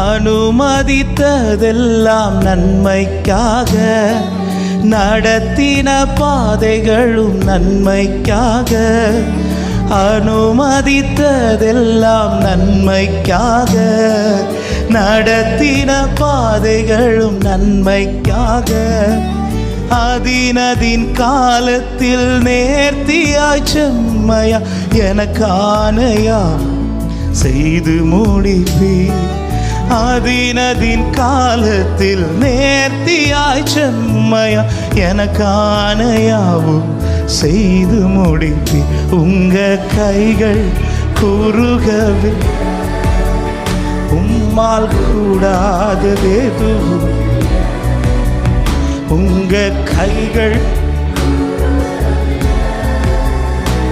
அனுமதித்ததெல்லாம் நன்மைக்காக, நடத்தின பாதைகளும் நன்மைக்காக. அனுமதித்ததெல்லாம் நன்மைக்காக, நடத்தின பாதைகளும் நன்மைக்காக. அதினதின் காலத்தில் நேர்த்தியாய் செம்மையா எனக்கானையா செய்து முடிப்பி. அதினதின் காலத்தில் நேர்த்தியாய் செம்மையா எனக்கானையாவும் செய்து முடிப்பி. உங்க கைகள் குறுகவே, உம்மால் கூடாததெதுவும். உங்க கைகள்